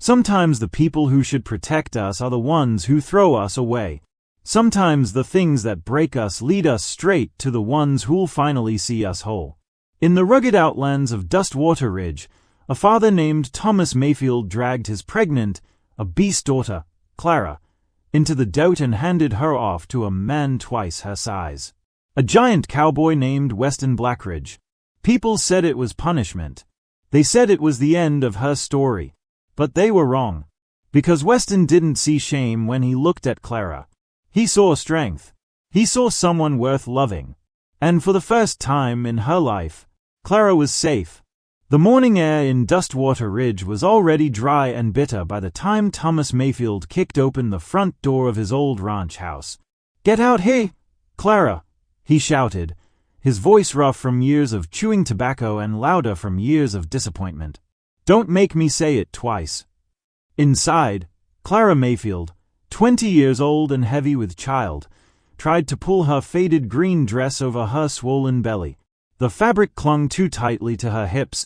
Sometimes the people who should protect us are the ones who throw us away. Sometimes the things that break us lead us straight to the ones who'll finally see us whole. In the rugged outlands of Dustwater Ridge, a father named Thomas Mayfield dragged his pregnant, obese daughter, Clara, into the dirt and handed her off to a man twice her size. A giant cowboy named Weston Blackridge. People said it was punishment. They said it was the end of her story. But they were wrong. Because Weston didn't see shame when he looked at Clara. He saw strength. He saw someone worth loving. And for the first time in her life, Clara was safe. The morning air in Dustwater Ridge was already dry and bitter by the time Thomas Mayfield kicked open the front door of his old ranch house. "Get out here, Clara," he shouted, his voice rough from years of chewing tobacco and louder from years of disappointment. "Don't make me say it twice." Inside, Clara Mayfield, 20 years old and heavy with child, tried to pull her faded green dress over her swollen belly. The fabric clung too tightly to her hips,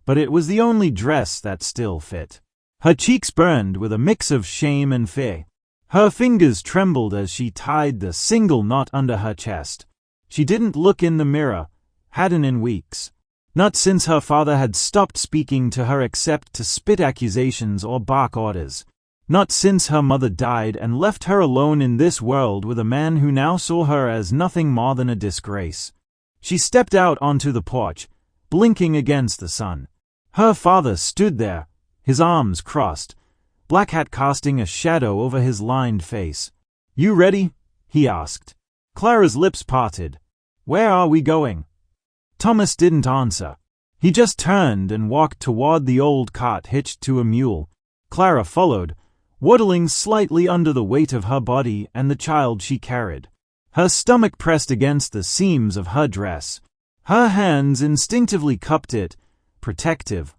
but it was the only dress that still fit. Her cheeks burned with a mix of shame and fear. Her fingers trembled as she tied the single knot under her chest. She didn't look in the mirror, hadn't in weeks. Not since her father had stopped speaking to her except to spit accusations or bark orders. Not since her mother died and left her alone in this world with a man who now saw her as nothing more than a disgrace. She stepped out onto the porch, blinking against the sun. Her father stood there, his arms crossed, black hat casting a shadow over his lined face. "You ready?" he asked. Clara's lips parted. "Where are we going?" Thomas didn't answer. He just turned and walked toward the old cart hitched to a mule. Clara followed, waddling slightly under the weight of her body and the child she carried. Her stomach pressed against the seams of her dress. Her hands instinctively cupped it, protective,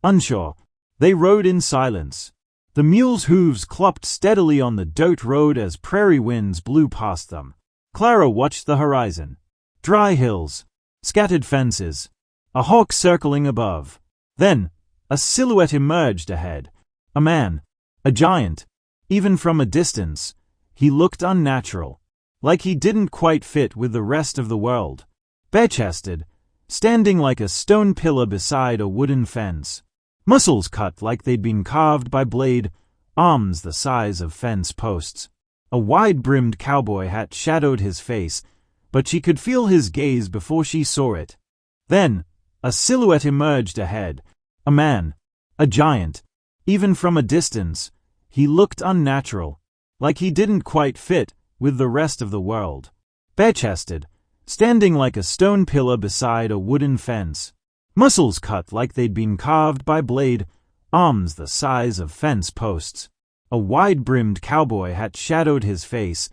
unsure. They rode in silence. The mule's hooves clopped steadily on the dirt road as prairie winds blew past them. Clara watched the horizon. Dry hills, scattered fences, a hawk circling above. Then, a silhouette emerged ahead. A man. A giant. Even from a distance, he looked unnatural. Like he didn't quite fit with the rest of the world. Bare-chested, standing like a stone pillar beside a wooden fence. Muscles cut like they'd been carved by blade, arms the size of fence posts. A wide-brimmed cowboy hat shadowed his face, but she could feel his gaze before she saw it. Then, a silhouette emerged ahead. A man. A giant. Even from a distance, he looked unnatural. Like he didn't quite fit with the rest of the world. Bare-chested, standing like a stone pillar beside a wooden fence. Muscles cut like they'd been carved by blade, arms the size of fence posts. A wide-brimmed cowboy hat shadowed his face,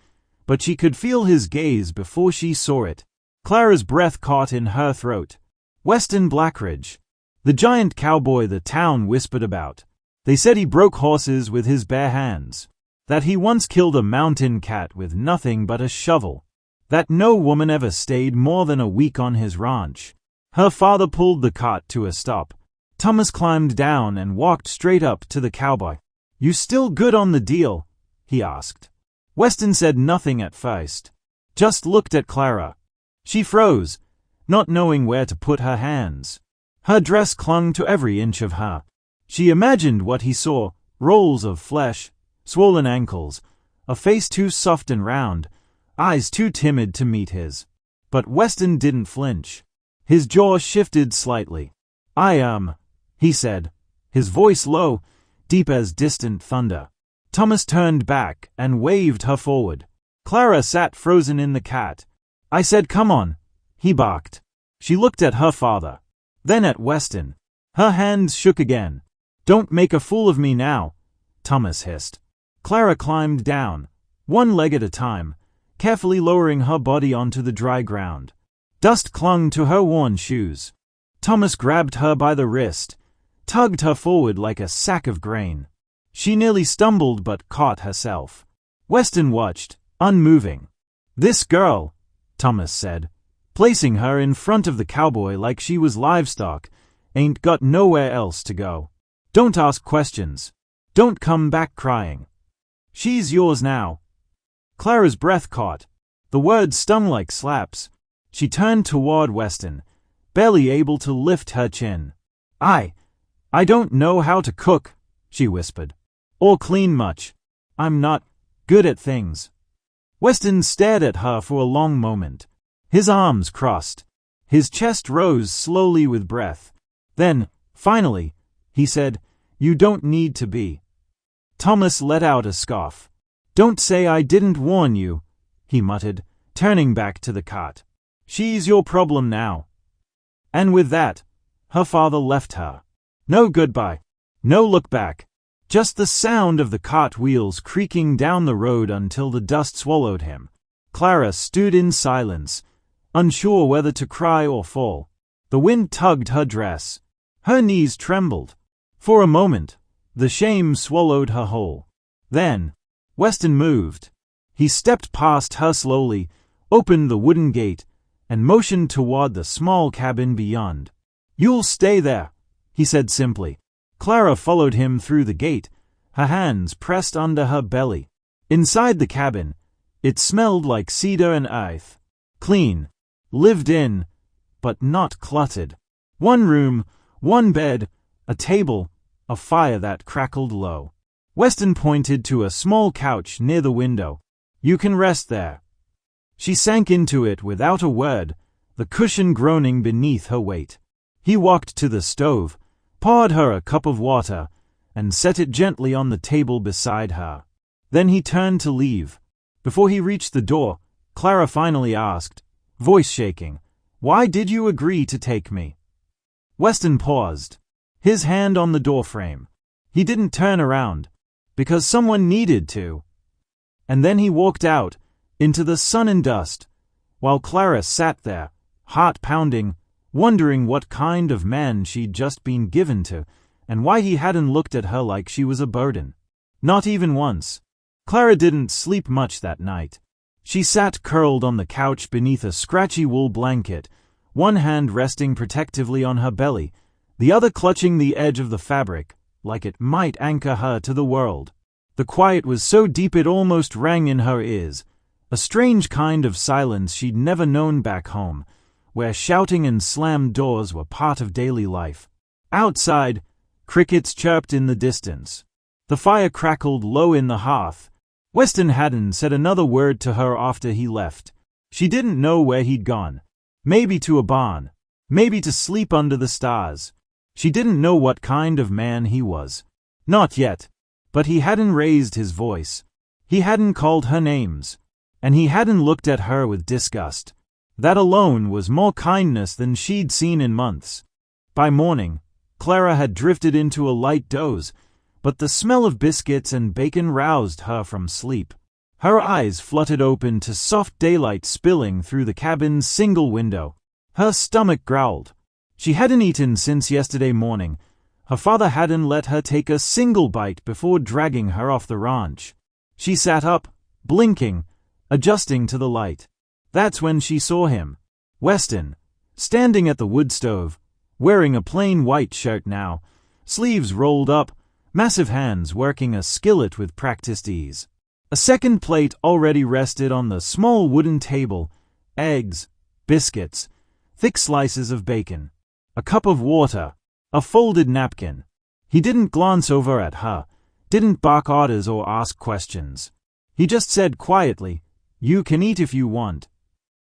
but she could feel his gaze before she saw it. Clara's breath caught in her throat. Weston Blackridge. The giant cowboy the town whispered about. They said he broke horses with his bare hands. That he once killed a mountain cat with nothing but a shovel. That no woman ever stayed more than a week on his ranch. Her father pulled the cart to a stop. Thomas climbed down and walked straight up to the cowboy. "You still good on the deal?" he asked. Weston said nothing at first. Just looked at Clara. She froze, not knowing where to put her hands. Her dress clung to every inch of her. She imagined what he saw, rolls of flesh, swollen ankles, a face too soft and round, eyes too timid to meet his. But Weston didn't flinch. His jaw shifted slightly. He said, his voice low, deep as distant thunder. Thomas turned back and waved her forward. Clara sat frozen in the cat. "I said come on," he barked. She looked at her father, then at Weston. Her hands shook again. "Don't make a fool of me now," Thomas hissed. Clara climbed down, one leg at a time, carefully lowering her body onto the dry ground. Dust clung to her worn shoes. Thomas grabbed her by the wrist, tugged her forward like a sack of grain. She nearly stumbled but caught herself. Weston watched, unmoving. "This girl," Thomas said, placing her in front of the cowboy like she was livestock, "ain't got nowhere else to go. Don't ask questions." Don't come back crying. She's yours now." Clara's breath caught. The words stung like slaps. She turned toward Weston, barely able to lift her chin. I don't know how to cook," she whispered. "Or clean much. I'm not good at things." Weston stared at her for a long moment. His arms crossed. His chest rose slowly with breath. Then, finally, he said, "You don't need to be." Thomas let out a scoff. "Don't say I didn't warn you," he muttered, turning back to the cart. "She's your problem now." And with that, her father left her. No goodbye. No look back. Just the sound of the cart wheels creaking down the road until the dust swallowed him. Clara stood in silence, unsure whether to cry or fall. The wind tugged her dress. Her knees trembled. For a moment, the shame swallowed her whole. Then, Weston moved. He stepped past her slowly, opened the wooden gate, and motioned toward the small cabin beyond. "You'll stay there," he said simply. Clara followed him through the gate, her hands pressed under her belly. Inside the cabin, it smelled like cedar and earth. Clean, lived in, but not cluttered. One room, one bed, a table, a fire that crackled low. Weston pointed to a small couch near the window. "You can rest there." She sank into it without a word, the cushion groaning beneath her weight. He walked to the stove, poured her a cup of water, and set it gently on the table beside her. Then he turned to leave. Before he reached the door, Clara finally asked, voice shaking, "Why did you agree to take me?" Weston paused, his hand on the doorframe. He didn't turn around, because someone needed to. And then he walked out, into the sun and dust, while Clara sat there, heart pounding, wondering what kind of man she'd just been given to, and why he hadn't looked at her like she was a burden. Not even once. Clara didn't sleep much that night. She sat curled on the couch beneath a scratchy wool blanket, one hand resting protectively on her belly, the other clutching the edge of the fabric, like it might anchor her to the world. The quiet was so deep it almost rang in her ears, a strange kind of silence she'd never known back home, where shouting and slammed doors were part of daily life. Outside, crickets chirped in the distance. The fire crackled low in the hearth. Weston hadn't said another word to her after he left. She didn't know where he'd gone. Maybe to a barn. Maybe to sleep under the stars. She didn't know what kind of man he was. Not yet. But he hadn't raised his voice. He hadn't called her names. And he hadn't looked at her with disgust. That alone was more kindness than she'd seen in months. By morning, Clara had drifted into a light doze, but the smell of biscuits and bacon roused her from sleep. Her eyes fluttered open to soft daylight spilling through the cabin's single window. Her stomach growled. She hadn't eaten since yesterday morning. Her father hadn't let her take a single bite before dragging her off the ranch. She sat up, blinking, adjusting to the light. That's when she saw him. Weston, standing at the wood stove, wearing a plain white shirt now, sleeves rolled up, massive hands working a skillet with practiced ease. A second plate already rested on the small wooden table, eggs, biscuits, thick slices of bacon, a cup of water, a folded napkin. He didn't glance over at her, didn't bark orders or ask questions. He just said quietly, "You can eat if you want."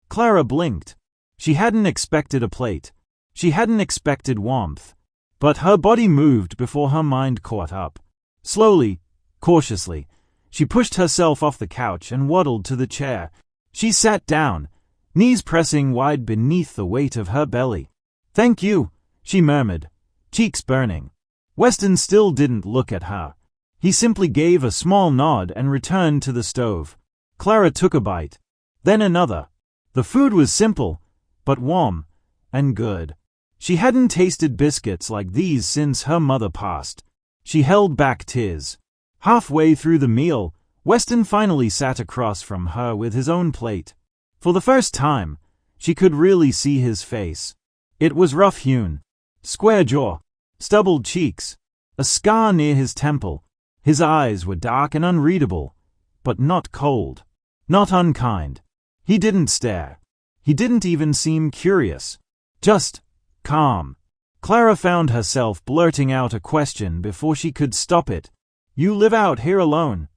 Clara blinked. She hadn't expected a plate. She hadn't expected warmth. But her body moved before her mind caught up. Slowly, cautiously, she pushed herself off the couch and waddled to the chair. She sat down, knees pressing wide beneath the weight of her belly. "Thank you," she murmured, cheeks burning. Weston still didn't look at her. He simply gave a small nod and returned to the stove. Clara took a bite, then another. The food was simple, but warm and good. She hadn't tasted biscuits like these since her mother passed. She held back tears. Halfway through the meal, Weston finally sat across from her with his own plate. For the first time, she could really see his face. It was rough-hewn, square jaw, stubbled cheeks, a scar near his temple. His eyes were dark and unreadable, but not cold, not unkind. He didn't stare. He didn't even seem curious. Just calm. Clara found herself blurting out a question before she could stop it. "You live out here alone?"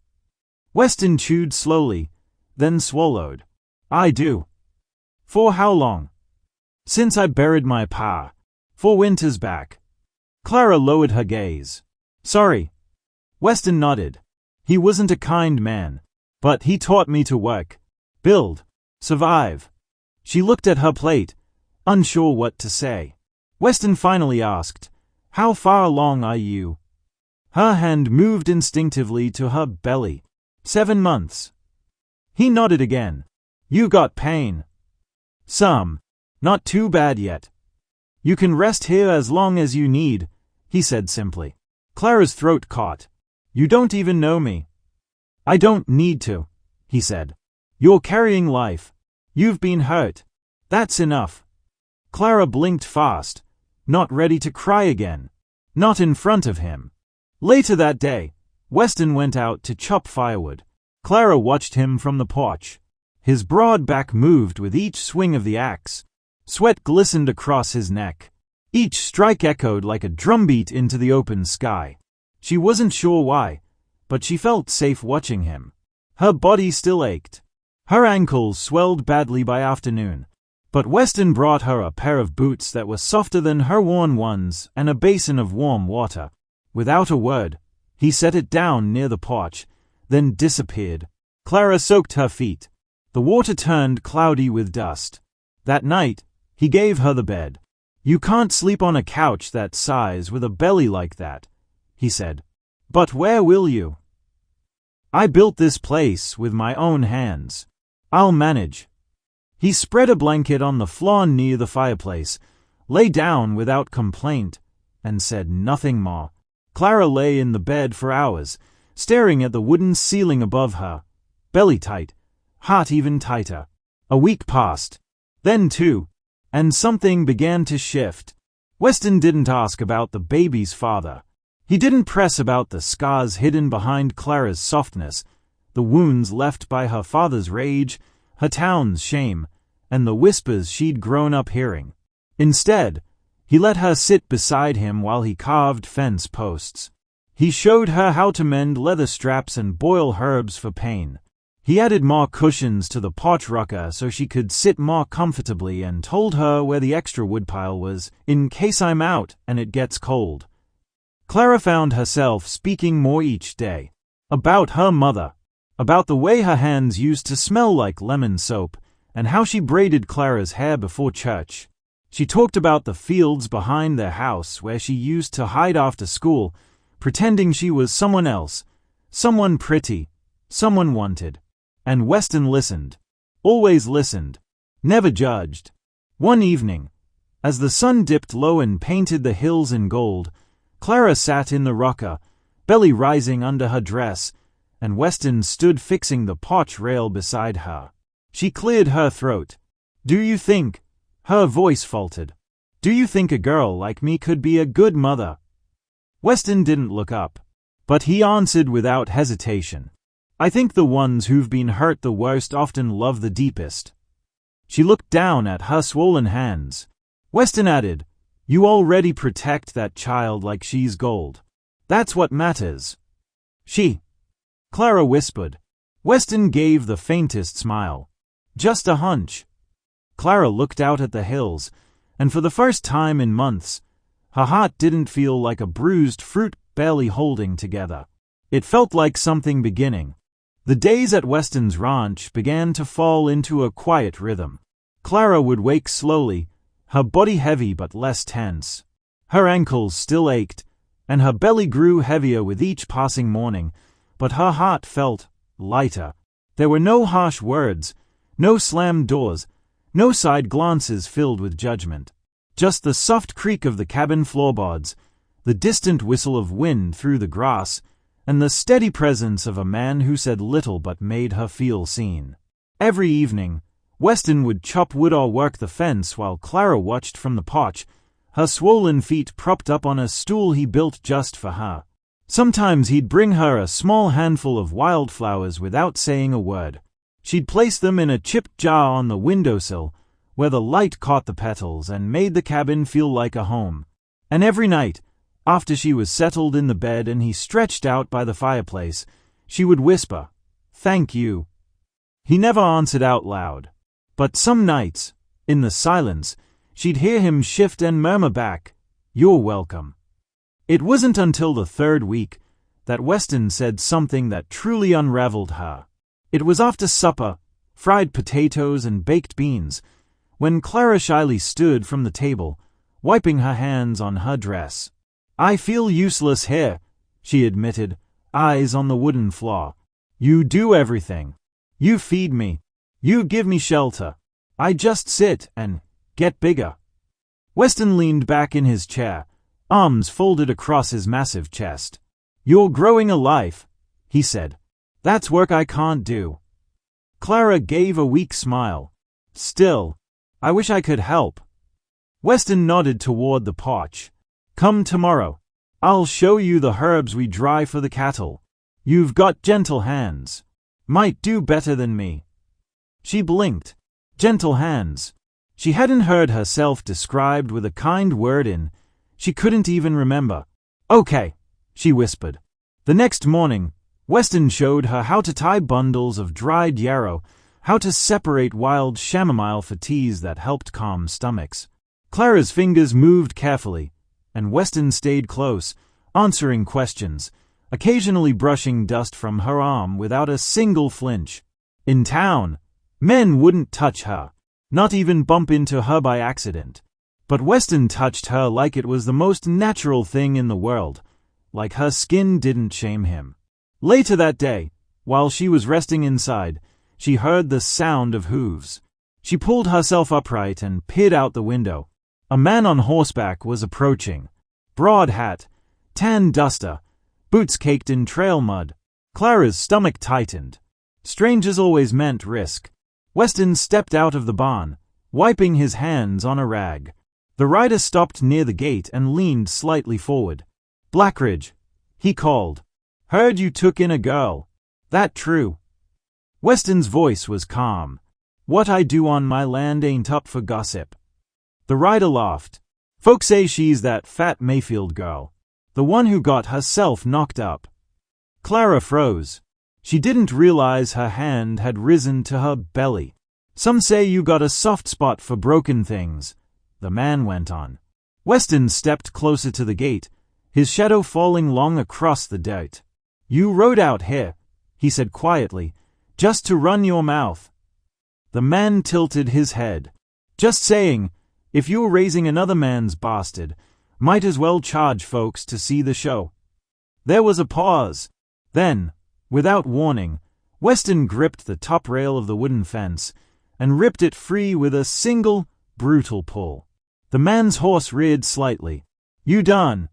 Weston chewed slowly, then swallowed. "I do." "For how long?" "Since I buried my pa. 4 winters back." Clara lowered her gaze. "Sorry." Weston nodded. He wasn't a kind man, but he taught me to work, build, survive. She looked at her plate, unsure what to say. Weston finally asked, "How far along are you?" Her hand moved instinctively to her belly. 7 months. He nodded again. "You got pain?" "Some. Not too bad yet." "You can rest here as long as you need," he said simply. Clara's throat caught. "You don't even know me." "I don't need to," he said. "You're carrying life. You've been hurt. That's enough." Clara blinked fast, not ready to cry again. Not in front of him. Later that day, Weston went out to chop firewood. Clara watched him from the porch. His broad back moved with each swing of the axe. Sweat glistened across his neck. Each strike echoed like a drumbeat into the open sky. She wasn't sure why, but she felt safe watching him. Her body still ached. Her ankles swelled badly by afternoon, but Weston brought her a pair of boots that were softer than her worn ones and a basin of warm water. Without a word, he set it down near the porch, then disappeared. Clara soaked her feet. The water turned cloudy with dust. That night, he gave her the bed. "You can't sleep on a couch that size with a belly like that," he said. "But where will you?" "I built this place with my own hands. I'll manage." He spread a blanket on the floor near the fireplace, lay down without complaint, and said nothing more. Clara lay in the bed for hours, staring at the wooden ceiling above her, belly tight, heart even tighter. A week passed. Then 2, and something began to shift. Weston didn't ask about the baby's father. He didn't press about the scars hidden behind Clara's softness, the wounds left by her father's rage, her town's shame, and the whispers she'd grown up hearing. Instead, he let her sit beside him while he carved fence posts. He showed her how to mend leather straps and boil herbs for pain. He added more cushions to the porch rocker so she could sit more comfortably and told her where the extra woodpile was, in case I'm out and it gets cold. Clara found herself speaking more each day. About her mother. About the way her hands used to smell like lemon soap, and how she braided Clara's hair before church. She talked about the fields behind their house where she used to hide after school, pretending she was someone else, someone pretty, someone wanted. And Weston listened. Always listened. Never judged. One evening, as the sun dipped low and painted the hills in gold, Clara sat in the rocker, belly rising under her dress, and Weston stood fixing the porch rail beside her. She cleared her throat. "Do you think," her voice faltered, "do you think a girl like me could be a good mother?" Weston didn't look up, but he answered without hesitation. "I think the ones who've been hurt the worst often love the deepest." She looked down at her swollen hands. Weston added, "You already protect that child like she's gold. That's what matters." "She," Clara whispered. Weston gave the faintest smile. "Just a hunch." Clara looked out at the hills, and for the first time in months, her heart didn't feel like a bruised fruit barely holding together. It felt like something beginning. The days at Weston's ranch began to fall into a quiet rhythm. Clara would wake slowly, her body heavy but less tense. Her ankles still ached, and her belly grew heavier with each passing morning, but her heart felt lighter. There were no harsh words, no slammed doors, no side glances filled with judgment. Just the soft creak of the cabin floorboards, the distant whistle of wind through the grass, and the steady presence of a man who said little but made her feel seen. Every evening, Weston would chop wood or work the fence while Clara watched from the porch, her swollen feet propped up on a stool he built just for her. Sometimes he'd bring her a small handful of wildflowers without saying a word. She'd place them in a chipped jar on the windowsill, where the light caught the petals and made the cabin feel like a home. And every night, after she was settled in the bed and he stretched out by the fireplace, she would whisper, "Thank you." He never answered out loud. But some nights, in the silence, she'd hear him shift and murmur back, "You're welcome." It wasn't until the third week that Weston said something that truly unraveled her. It was after supper, fried potatoes and baked beans, when Clara shyly stood from the table, wiping her hands on her dress. "I feel useless here," she admitted, eyes on the wooden floor. "You do everything. You feed me. You give me shelter. I just sit and get bigger." Weston leaned back in his chair, arms folded across his massive chest. "You're growing a life," he said. "That's work I can't do." Clara gave a weak smile. "Still, I wish I could help." Weston nodded toward the porch. "Come tomorrow. I'll show you the herbs we dry for the cattle. You've got gentle hands. Might do better than me." She blinked. Gentle hands. She hadn't heard herself described with a kind word in. She couldn't even remember. "Okay," she whispered. The next morning, Weston showed her how to tie bundles of dried yarrow, how to separate wild chamomile for teas that helped calm stomachs. Clara's fingers moved carefully, and Weston stayed close, answering questions, occasionally brushing dust from her arm without a single flinch. In town, men wouldn't touch her, not even bump into her by accident. But Weston touched her like it was the most natural thing in the world, like her skin didn't shame him. Later that day, while she was resting inside, she heard the sound of hooves. She pulled herself upright and peered out the window. A man on horseback was approaching. Broad hat, tan duster, boots caked in trail mud. Clara's stomach tightened. Strangers always meant risk. Weston stepped out of the barn, wiping his hands on a rag. The rider stopped near the gate and leaned slightly forward. "Blackridge," he called. "Heard you took in a girl. That true?" Weston's voice was calm. "What I do on my land ain't up for gossip." The rider laughed. "Folks say she's that fat Mayfield girl, the one who got herself knocked up." Clara froze. She didn't realize her hand had risen to her belly. "Some say you got a soft spot for broken things," the man went on. Weston stepped closer to the gate, his shadow falling long across the dirt. "You rode out here," he said quietly, "just to run your mouth." The man tilted his head. "Just saying, if you're raising another man's bastard, might as well charge folks to see the show." There was a pause. Then, without warning, Weston gripped the top rail of the wooden fence and ripped it free with a single, brutal pull. The man's horse reared slightly. "You done?"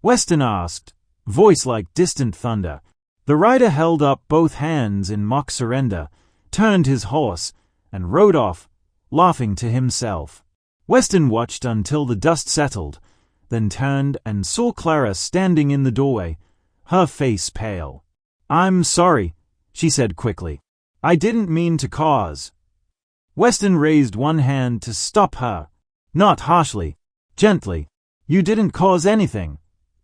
Weston asked, voice like distant thunder. The rider held up both hands in mock surrender, turned his horse, and rode off, laughing to himself. Weston watched until the dust settled, then turned and saw Clara standing in the doorway, her face pale. "I'm sorry," she said quickly. "I didn't mean to cause." Weston raised one hand to stop her. Not harshly, gently. "You didn't cause anything,"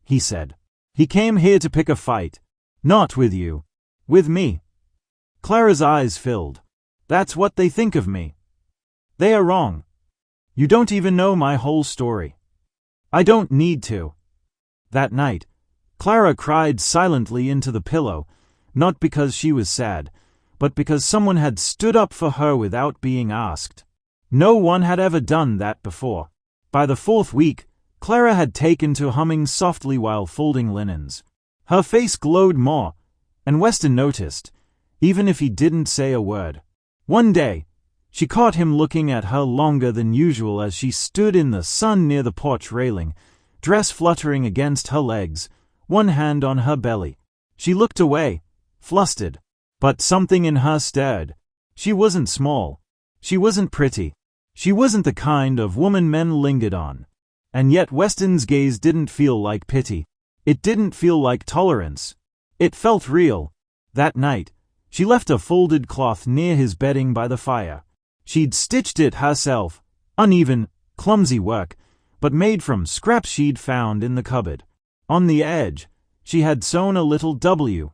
he said. "He came here to pick a fight. Not with you. With me." Clara's eyes filled. "That's what they think of me. They are wrong. You don't even know my whole story." "I don't need to." That night, Clara cried silently into the pillow, not because she was sad, but because someone had stood up for her without being asked. No one had ever done that before. By the fourth week, Clara had taken to humming softly while folding linens. Her face glowed more, and Weston noticed, even if he didn't say a word. One day, she caught him looking at her longer than usual as she stood in the sun near the porch railing, dress fluttering against her legs, one hand on her belly. She looked away, flustered, but something in her stirred. She wasn't small. She wasn't pretty. She wasn't the kind of woman men lingered on. And yet Weston's gaze didn't feel like pity. It didn't feel like tolerance. It felt real. That night, she left a folded cloth near his bedding by the fire. She'd stitched it herself, uneven, clumsy work, but made from scraps she'd found in the cupboard. On the edge, she had sewn a little W.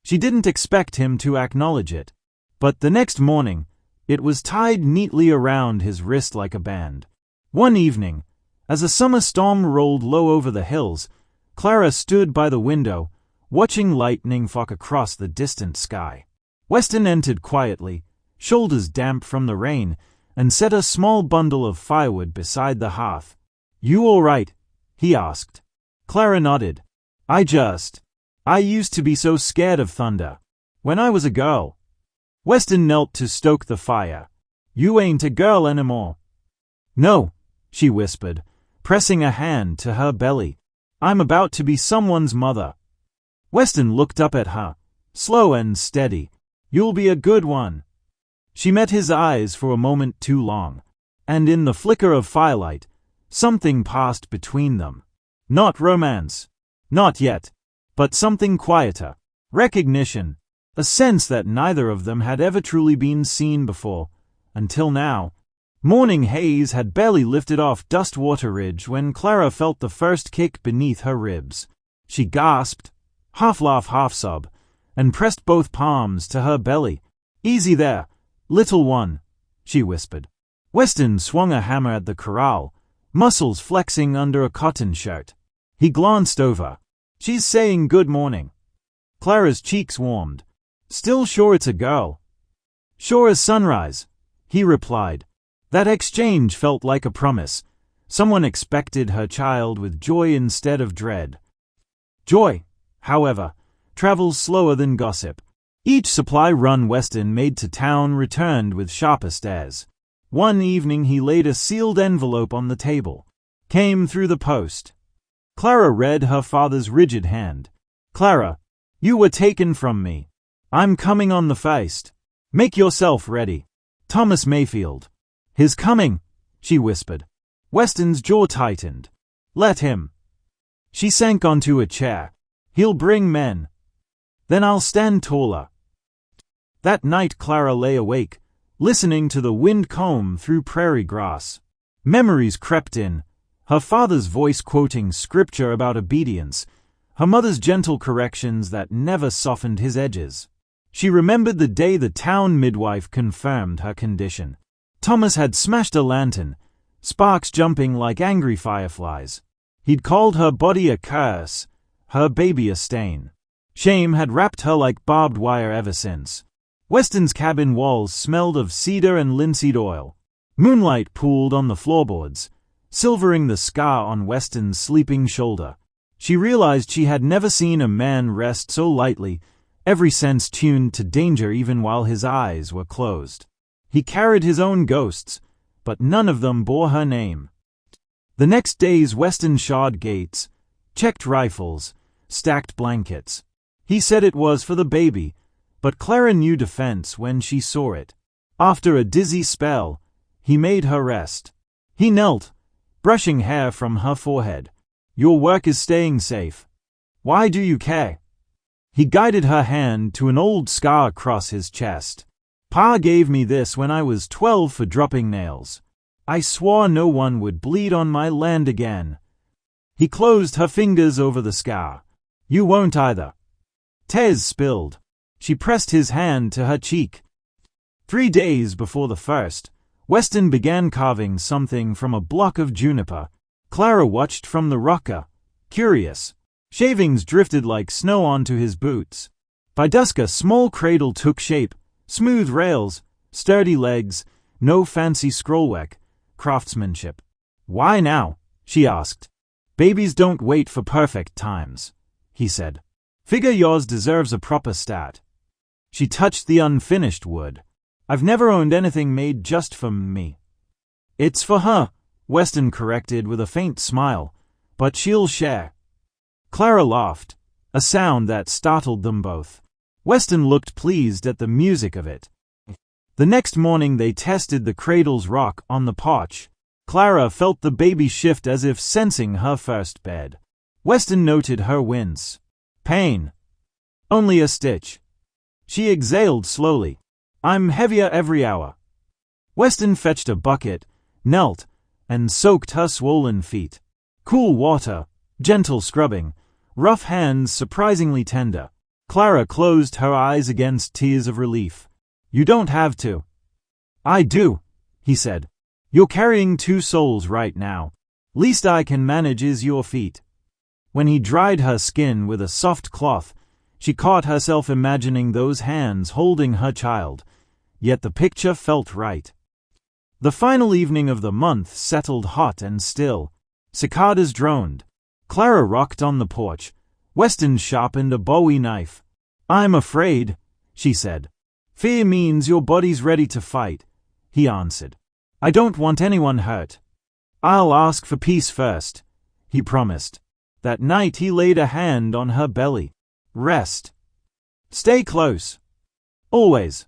She didn't expect him to acknowledge it. But the next morning, it was tied neatly around his wrist like a band. One evening, as a summer storm rolled low over the hills, Clara stood by the window, watching lightning flick across the distant sky. Weston entered quietly, shoulders damp from the rain, and set a small bundle of firewood beside the hearth. "You all right?" he asked. Clara nodded. I used to be so scared of thunder. When I was a girl." Weston knelt to stoke the fire. "You ain't a girl anymore." "No," she whispered, pressing a hand to her belly. "I'm about to be someone's mother." Weston looked up at her, slow and steady. "You'll be a good one." She met his eyes for a moment too long, and in the flicker of firelight, something passed between them. Not romance. Not yet. But something quieter. Recognition. A sense that neither of them had ever truly been seen before, until now. Morning haze had barely lifted off Dustwater Ridge when Clara felt the first kick beneath her ribs. She gasped, half laugh, half sob, and pressed both palms to her belly. "Easy there, little one," she whispered. Weston swung a hammer at the corral, muscles flexing under a cotton shirt. He glanced over. "She's saying good morning." Clara's cheeks warmed. "Still sure it's a girl?" "Sure as sunrise," he replied. That exchange felt like a promise. Someone expected her child with joy instead of dread. Joy, however, travels slower than gossip. Each supply run Weston made to town returned with sharper stares. One evening he laid a sealed envelope on the table. Came through the post. Clara read her father's rigid hand. "Clara, you were taken from me. I'm coming on the feist. Make yourself ready. Thomas Mayfield." "His coming," she whispered. Weston's jaw tightened. "Let him." She sank onto a chair. "He'll bring men. Then I'll stand taller." That night Clara lay awake, listening to the wind comb through prairie grass. Memories crept in. Her father's voice quoting scripture about obedience, her mother's gentle corrections that never softened his edges. She remembered the day the town midwife confirmed her condition. Thomas had smashed a lantern, sparks jumping like angry fireflies. He'd called her body a curse, her baby a stain. Shame had wrapped her like barbed wire ever since. Weston's cabin walls smelled of cedar and linseed oil. Moonlight pooled on the floorboards, silvering the scar on Weston's sleeping shoulder. She realized she had never seen a man rest so lightly, every sense tuned to danger even while his eyes were closed. He carried his own ghosts, but none of them bore her name. The next days Weston shod gates, checked rifles, stacked blankets. He said it was for the baby, but Clara knew defense when she saw it. After a dizzy spell, he made her rest. He knelt, brushing hair from her forehead. "Your work is staying safe. Why do you care?" He guided her hand to an old scar across his chest. "Pa gave me this when I was 12 for dropping nails. I swore no one would bleed on my land again." He closed her fingers over the scar. "You won't either." Tears spilled. She pressed his hand to her cheek. 3 days before the first, Weston began carving something from a block of juniper. Clara watched from the rocker, curious. Shavings drifted like snow onto his boots. By dusk a small cradle took shape, smooth rails, sturdy legs, no fancy scrollwork, craftsmanship. "Why now?" she asked. "Babies don't wait for perfect times," he said. "Figure yours deserves a proper stat." She touched the unfinished wood. "I've never owned anything made just for me." "It's for her," Weston corrected with a faint smile, "but she'll share." Clara laughed, a sound that startled them both. Weston looked pleased at the music of it. The next morning they tested the cradle's rock on the porch. Clara felt the baby shift as if sensing her first bed. Weston noted her wince. Pain. Only a stitch. She exhaled slowly. I'm heavier every hour. Weston fetched a bucket, knelt, and soaked her swollen feet. Cool water, gentle scrubbing, rough hands surprisingly tender. Clara closed her eyes against tears of relief. You don't have to. I do, he said. You're carrying 2 souls right now. Least I can manage is your feet. When he dried her skin with a soft cloth, she caught herself imagining those hands holding her child, yet the picture felt right. The final evening of the month settled hot and still. Cicadas droned. Clara rocked on the porch. Weston sharpened a Bowie knife. I'm afraid, she said. Fear means your body's ready to fight, he answered. I don't want anyone hurt. I'll ask for peace first, he promised. That night he laid a hand on her belly. Rest. Stay close. Always.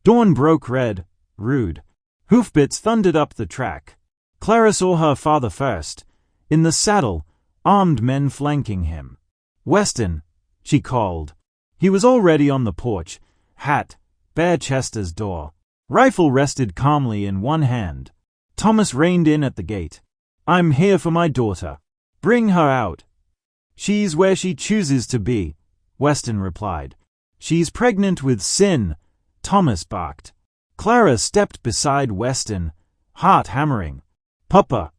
Dawn broke red, rude. Hoofbeats thundered up the track. Clara saw her father first, in the saddle, armed men flanking him. Weston, she called. He was already on the porch, hat, bare chest as door. Rifle rested calmly in one hand. Thomas reined in at the gate. I'm here for my daughter. Bring her out. She's where she chooses to be, Weston replied. She's pregnant with sin, Thomas barked. Clara stepped beside Weston, heart hammering. Papa.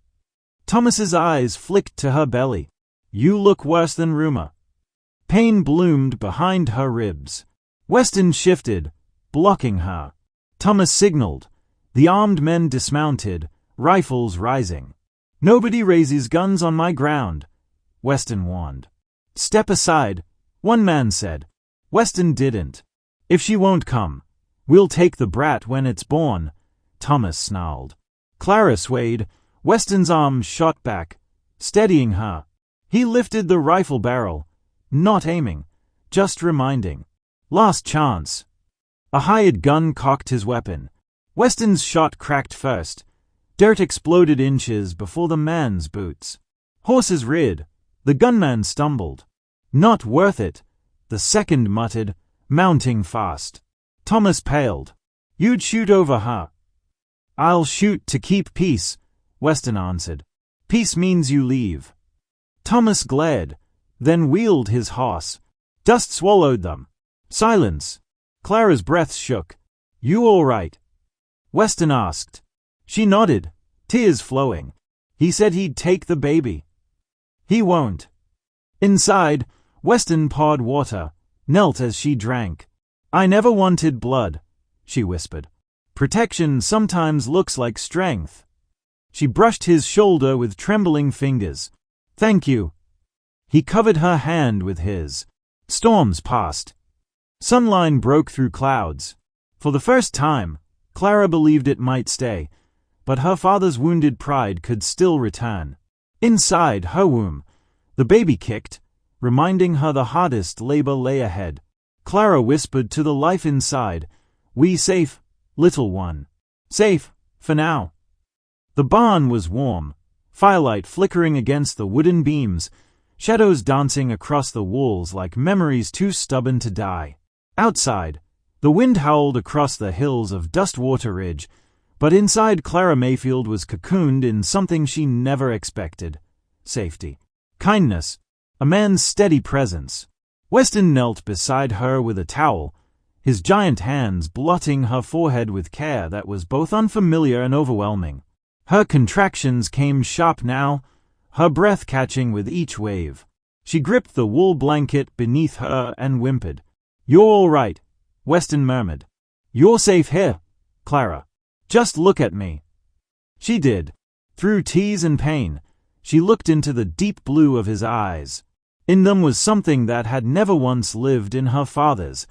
Thomas's eyes flicked to her belly. You look worse than rumor. Pain bloomed behind her ribs. Weston shifted, blocking her. Thomas signaled. The armed men dismounted, rifles rising. Nobody raises guns on my ground, Weston warned. Step aside, one man said. Weston didn't. If she won't come, we'll take the brat when it's born, Thomas snarled. Clara swayed. Weston's arms shot back, steadying her. He lifted the rifle barrel, not aiming, just reminding. Last chance. A hired gun cocked his weapon. Weston's shot cracked first. Dirt exploded inches before the man's boots. Horses reared. The gunman stumbled. Not worth it, the second muttered, mounting fast. Thomas paled. You'd shoot over her. I'll shoot to keep peace, Weston answered. Peace means you leave. Thomas glared, then wheeled his horse. Dust swallowed them. Silence. Clara's breath shook. You all right? Weston asked. She nodded, tears flowing. He said he'd take the baby. He won't. Inside, Weston poured water, knelt as she drank. I never wanted blood, she whispered. Protection sometimes looks like strength. She brushed his shoulder with trembling fingers. Thank you. He covered her hand with his. Storms passed. Sunline broke through clouds. For the first time, Clara believed it might stay, but her father's wounded pride could still return. Inside her womb, the baby kicked, reminding her the hardest labor lay ahead. Clara whispered to the life inside, We safe, little one. Safe, for now. The barn was warm, firelight flickering against the wooden beams, shadows dancing across the walls like memories too stubborn to die. Outside, the wind howled across the hills of Dustwater Ridge, but inside Clara Mayfield was cocooned in something she never expected. Safety. Kindness. A man's steady presence. Weston knelt beside her with a towel, his giant hands blotting her forehead with care that was both unfamiliar and overwhelming. Her contractions came sharp now, her breath catching with each wave. She gripped the wool blanket beneath her and whimpered. You're all right, Weston murmured. You're safe here, Clara. Just look at me. She did. Through tears and pain, she looked into the deep blue of his eyes. In them was something that had never once lived in her father's.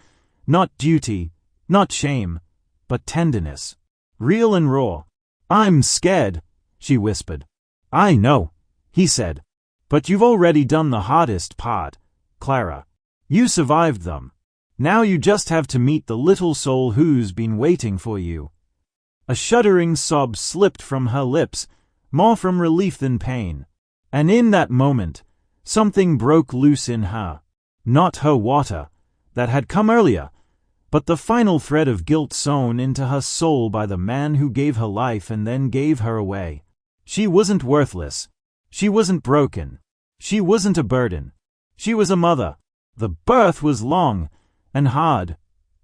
Not duty, not shame, but tenderness. Real and raw. I'm scared, she whispered. I know, he said. But you've already done the hardest part, Clara. You survived them. Now you just have to meet the little soul who's been waiting for you. A shuddering sob slipped from her lips, more from relief than pain. And in that moment, Something broke loose in her. Not her water, that had come earlier, but the final thread of guilt sewn into her soul by the man who gave her life and then gave her away. She wasn't worthless. She wasn't broken. She wasn't a burden. She was a mother. The birth was long, and hard,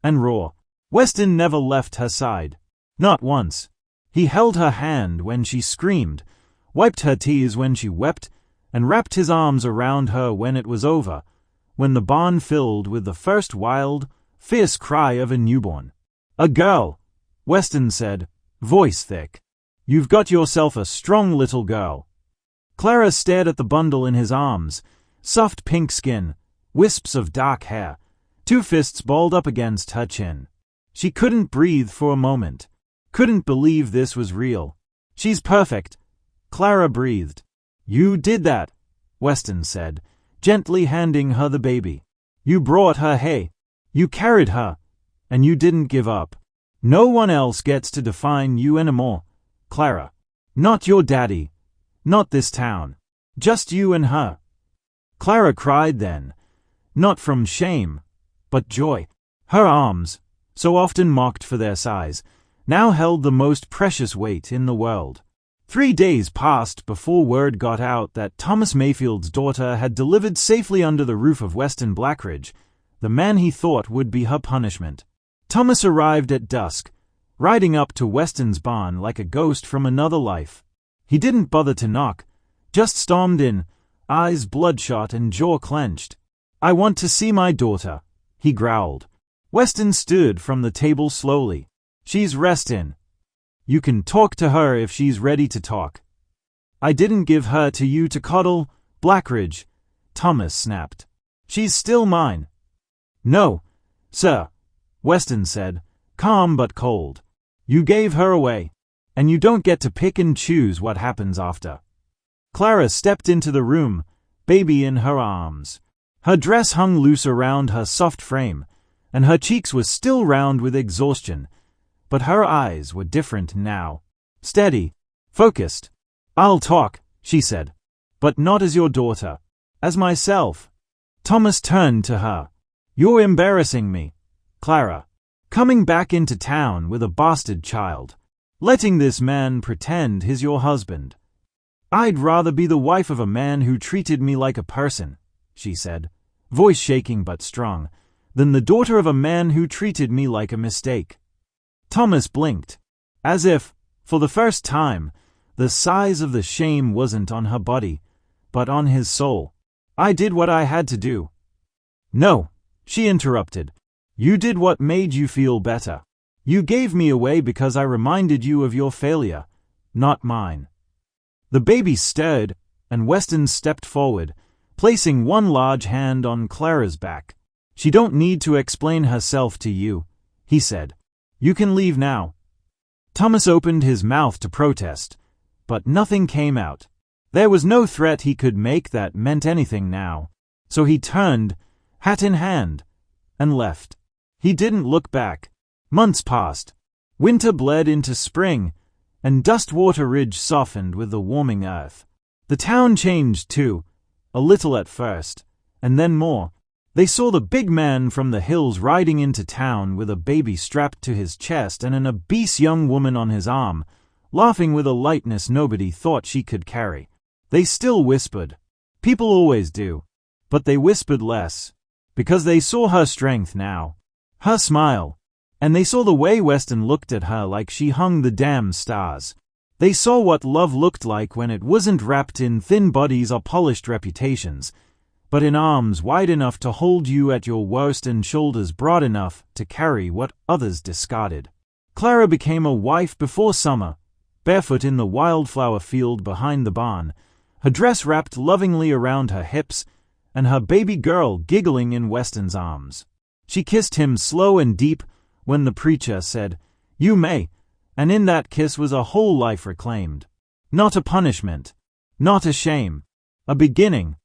and raw. Weston never left her side. Not once. He held her hand when she screamed, wiped her tears when she wept, and wrapped his arms around her when it was over, when the barn filled with the first wild, fierce cry of a newborn. "A girl," Weston said, voice thick. "You've got yourself a strong little girl." Clara stared at the bundle in his arms, soft pink skin, wisps of dark hair, 2 fists balled up against her chin. She couldn't breathe for a moment, couldn't believe this was real. "She's perfect," Clara breathed. "You did that," Weston said, gently handing her the baby. "You brought her hay. You carried her, and you didn't give up. No one else gets to define you anymore, Clara. Not your daddy, not this town. Just you and her." Clara cried then, not from shame, but joy. Her arms, so often mocked for their size, now held the most precious weight in the world. 3 days passed before word got out that Thomas Mayfield's daughter had delivered safely under the roof of Weston Blackridge, the man he thought would be her punishment. Thomas arrived at dusk, riding up to Weston's barn like a ghost from another life. He didn't bother to knock, just stormed in, eyes bloodshot and jaw clenched. "I want to see my daughter," he growled. Weston stood from the table slowly. "She's restin'. You can talk to her if she's ready to talk." "I didn't give her to you to coddle, Blackridge," Thomas snapped. "She's still mine." "No, sir," Weston said, calm but cold. "You gave her away, and you don't get to pick and choose what happens after." Clara stepped into the room, baby in her arms. Her dress hung loose around her soft frame, and her cheeks were still round with exhaustion, but her eyes were different now. Steady, focused. "I'll talk," she said, "but not as your daughter. As myself." Thomas turned to her. "You're embarrassing me, Clara. Coming back into town with a bastard child. Letting this man pretend he's your husband." "I'd rather be the wife of a man who treated me like a person," she said, voice shaking but strong, "than the daughter of a man who treated me like a mistake." Thomas blinked, as if, for the first time, the size of the shame wasn't on her body, but on his soul. "I did what I had to do." "No," she interrupted. "You did what made you feel better. You gave me away because I reminded you of your failure, not mine." The baby stirred, and Weston stepped forward, placing one large hand on Clara's back. "She don't need to explain herself to you," he said. "You can leave now." Thomas opened his mouth to protest, but nothing came out. There was no threat he could make that meant anything now. So he turned, hat in hand, and left. He didn't look back. Months passed. Winter bled into spring, and Dustwater Ridge softened with the warming earth. The town changed too, a little at first, and then more. They saw the big man from the hills riding into town with a baby strapped to his chest and an obese young woman on his arm, laughing with a lightness nobody thought she could carry. They still whispered. People always do. But they whispered less, because they saw her strength now, her smile, and they saw the way Weston looked at her like she hung the damn stars. They saw what love looked like when it wasn't wrapped in thin bodies or polished reputations, but in arms wide enough to hold you at your worst and shoulders broad enough to carry what others discarded. Clara became a wife before summer, barefoot in the wildflower field behind the barn, her dress wrapped lovingly around her hips, and her baby girl giggling in Weston's arms. She kissed him slow and deep when the preacher said, "You may," and in that kiss was a whole life reclaimed. Not a punishment, not a shame, a beginning.